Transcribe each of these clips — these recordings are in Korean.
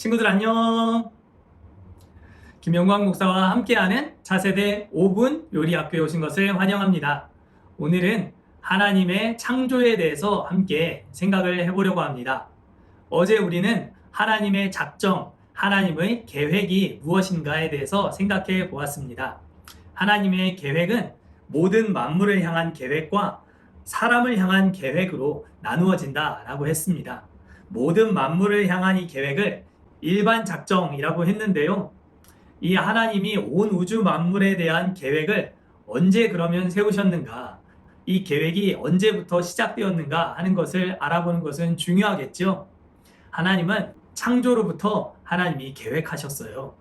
친구들 안녕. 김영광 목사와 함께하는 차세대 5분 요리학교에 오신 것을 환영합니다. 오늘은 하나님의 창조에 대해서 함께 생각을 해보려고 합니다. 어제 우리는 하나님의 작정, 하나님의 계획이 무엇인가에 대해서 생각해 보았습니다. 하나님의 계획은 모든 만물을 향한 계획과 사람을 향한 계획으로 나누어진다라고 했습니다. 모든 만물을 향한 이 계획을 일반 작정이라고 했는데요. 이 하나님이 온 우주 만물에 대한 계획을 언제 그러면 세우셨는가? 이 계획이 언제부터 시작되었는가 하는 것을 알아보는 것은 중요하겠죠. 하나님은 창조로부터 하나님이 계획하셨어요.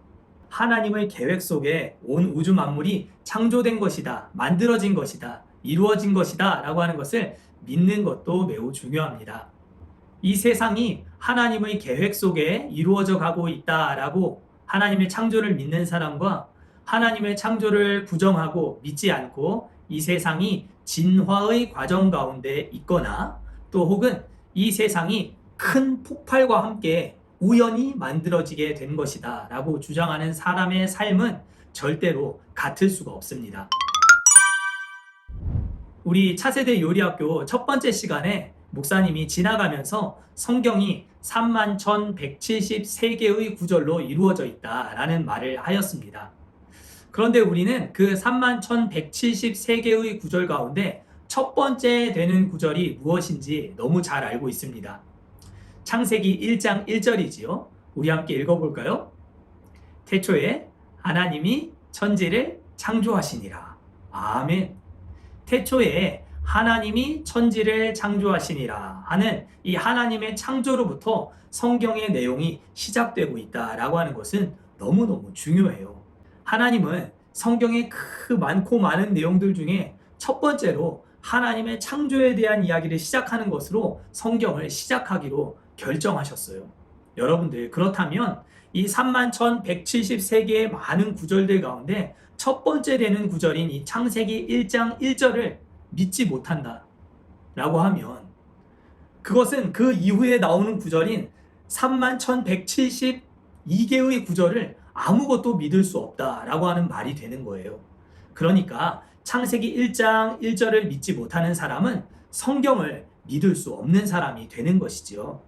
하나님의 계획 속에 온 우주 만물이 창조된 것이다, 만들어진 것이다, 이루어진 것이다 라고 하는 것을 믿는 것도 매우 중요합니다. 이 세상이 하나님의 계획 속에 이루어져 가고 있다라고 하나님의 창조를 믿는 사람과 하나님의 창조를 부정하고 믿지 않고 이 세상이 진화의 과정 가운데 있거나 또 혹은 이 세상이 큰 폭발과 함께 우연히 만들어지게 된 것이다 라고 주장하는 사람의 삶은 절대로 같을 수가 없습니다. 우리 차세대 요리학교 첫 번째 시간에 목사님이 지나가면서 성경이 31,173개의 구절로 이루어져 있다라는 말을 하였습니다. 그런데 우리는 그 31,173개의 구절 가운데 첫 번째 되는 구절이 무엇인지 너무 잘 알고 있습니다. 창세기 1장 1절이지요. 우리 함께 읽어볼까요? 태초에 하나님이 천지를 창조하시니라. 아멘. 태초에 하나님이 천지를 창조하시니라 하는 이 하나님의 창조로부터 성경의 내용이 시작되고 있다라고 하는 것은 너무너무 중요해요. 하나님은 성경의 그 많고 많은 내용들 중에 첫 번째로 하나님의 창조에 대한 이야기를 시작하는 것으로 성경을 시작하기로 결정하셨어요. 여러분들, 그렇다면 이 31,173개의 많은 구절들 가운데 첫 번째 되는 구절인 이 창세기 1장 1절을 믿지 못한다 라고 하면 그것은 그 이후에 나오는 구절인 31,172개의 구절을 아무것도 믿을 수 없다 라고 하는 말이 되는 거예요. 그러니까 창세기 1장 1절을 믿지 못하는 사람은 성경을 믿을 수 없는 사람이 되는 것이지요.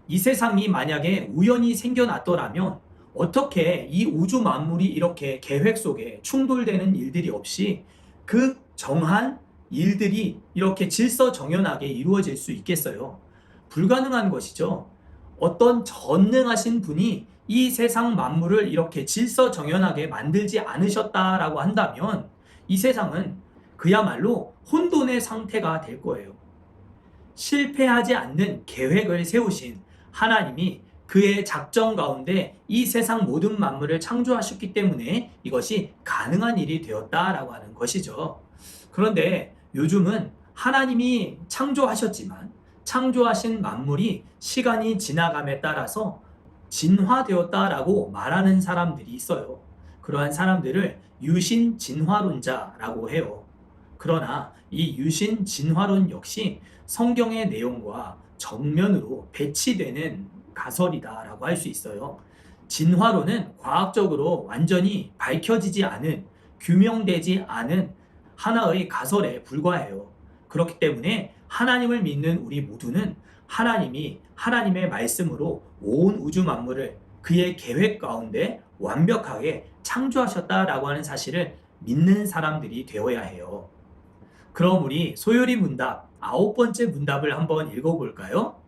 이 세상이 만약에 우연히 생겨났더라면 어떻게 이 우주 만물이 이렇게 계획 속에 충돌되는 일들이 없이 그 정한 일들이 이렇게 질서정연하게 이루어질 수 있겠어요? 불가능한 것이죠. 어떤 전능하신 분이 이 세상 만물을 이렇게 질서정연하게 만들지 않으셨다라고 한다면 이 세상은 그야말로 혼돈의 상태가 될 거예요. 실패하지 않는 계획을 세우신 하나님이 그의 작정 가운데 이 세상 모든 만물을 창조하셨기 때문에 이것이 가능한 일이 되었다라고 하는 것이죠. 그런데 요즘은 하나님이 창조하셨지만 창조하신 만물이 시간이 지나감에 따라서 진화되었다라고 말하는 사람들이 있어요. 그러한 사람들을 유신 진화론자라고 해요. 그러나 이 유신 진화론 역시 성경의 내용과 정면으로 배치되는 가설이다라고 할 수 있어요. 진화론은 과학적으로 완전히 밝혀지지 않은, 규명되지 않은 하나의 가설에 불과해요. 그렇기 때문에 하나님을 믿는 우리 모두는 하나님이 하나님의 말씀으로 온 우주 만물을 그의 계획 가운데 완벽하게 창조하셨다라고 하는 사실을 믿는 사람들이 되어야 해요. 그럼 우리 소요리 문답 9번째 문답을 한번 읽어볼까요?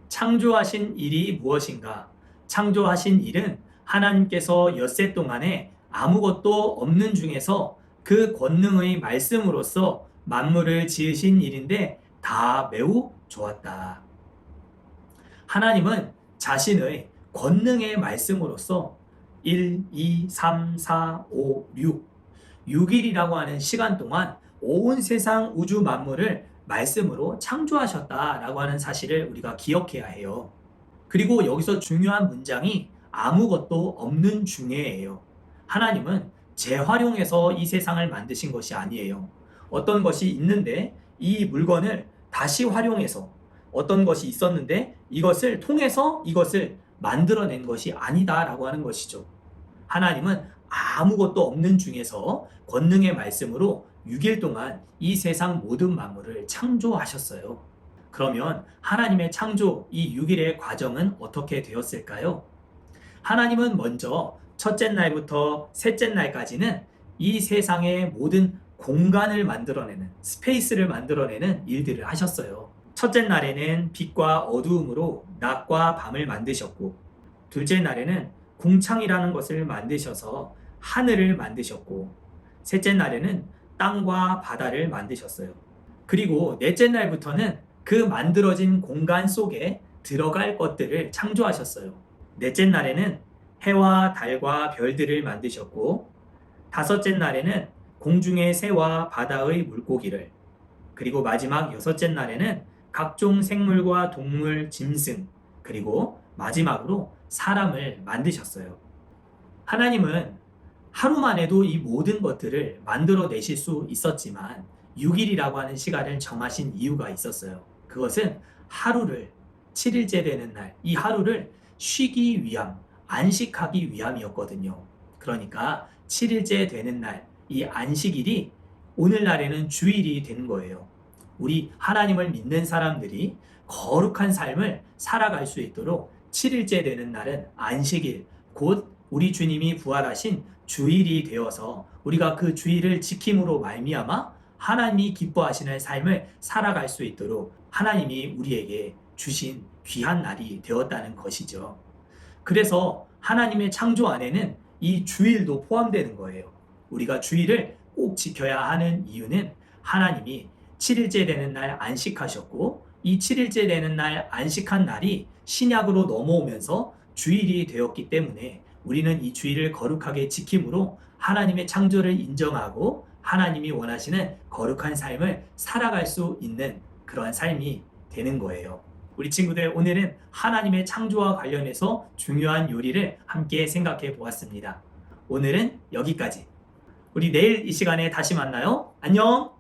창조하신 일이 무엇인가? 창조하신 일은 하나님께서 엿새 동안에 아무것도 없는 중에서 그 권능의 말씀으로써 만물을 지으신 일인데 다 매우 좋았다. 하나님은 자신의 권능의 말씀으로써 1, 2, 3, 4, 5, 6일이라고 하는 시간 동안 온 세상 우주 만물을 말씀으로 창조하셨다라고 하는 사실을 우리가 기억해야 해요. 그리고 여기서 중요한 문장이 아무것도 없는 중에예요. 하나님은 재활용해서 이 세상을 만드신 것이 아니에요. 어떤 것이 있는데 이 물건을 다시 활용해서 어떤 것이 있었는데 이것을 통해서 이것을 만들어낸 것이 아니다라고 하는 것이죠. 하나님은 아무것도 없는 중에서 권능의 말씀으로 6일 동안 이 세상 모든 만물을 창조하셨어요. 그러면 하나님의 창조 이 6일의 과정은 어떻게 되었을까요? 하나님은 먼저 첫째 날부터 셋째 날까지는 이 세상의 모든 공간을 만들어내는, 스페이스를 만들어내는 일들을 하셨어요. 첫째 날에는 빛과 어두움으로 낮과 밤을 만드셨고, 둘째 날에는 궁창이라는 것을 만드셔서 하늘을 만드셨고, 셋째 날에는 땅과 바다를 만드셨어요. 그리고 넷째 날부터는 그 만들어진 공간 속에 들어갈 것들을 창조하셨어요. 넷째 날에는 해와 달과 별들을 만드셨고, 다섯째 날에는 공중의 새와 바다의 물고기를, 그리고 마지막 여섯째 날에는 각종 생물과 동물, 짐승, 그리고 마지막으로 사람을 만드셨어요. 하나님은 하루만 해도 이 모든 것들을 만들어내실 수 있었지만 6일이라고 하는 시간을 정하신 이유가 있었어요. 그것은 하루를, 7일째 되는 날, 이 하루를 쉬기 위함, 안식하기 위함이었거든요. 그러니까 7일째 되는 날, 이 안식일이 오늘날에는 주일이 된 거예요. 우리 하나님을 믿는 사람들이 거룩한 삶을 살아갈 수 있도록 7일째 되는 날은 안식일, 곧 우리 주님이 부활하신 주일이 되어서 우리가 그 주일을 지킴으로 말미암아 하나님이 기뻐하시는 삶을 살아갈 수 있도록 하나님이 우리에게 주신 귀한 날이 되었다는 것이죠. 그래서 하나님의 창조 안에는 이 주일도 포함되는 거예요. 우리가 주일을 꼭 지켜야 하는 이유는 하나님이 7일째 되는 날 안식하셨고, 이 7일째 되는 날 안식한 날이 신약으로 넘어오면서 주일이 되었기 때문에 우리는 이 주일을 거룩하게 지킴으로 하나님의 창조를 인정하고 하나님이 원하시는 거룩한 삶을 살아갈 수 있는 그러한 삶이 되는 거예요. 우리 친구들, 오늘은 하나님의 창조와 관련해서 중요한 요리를 함께 생각해 보았습니다. 오늘은 여기까지. 우리 내일 이 시간에 다시 만나요. 안녕!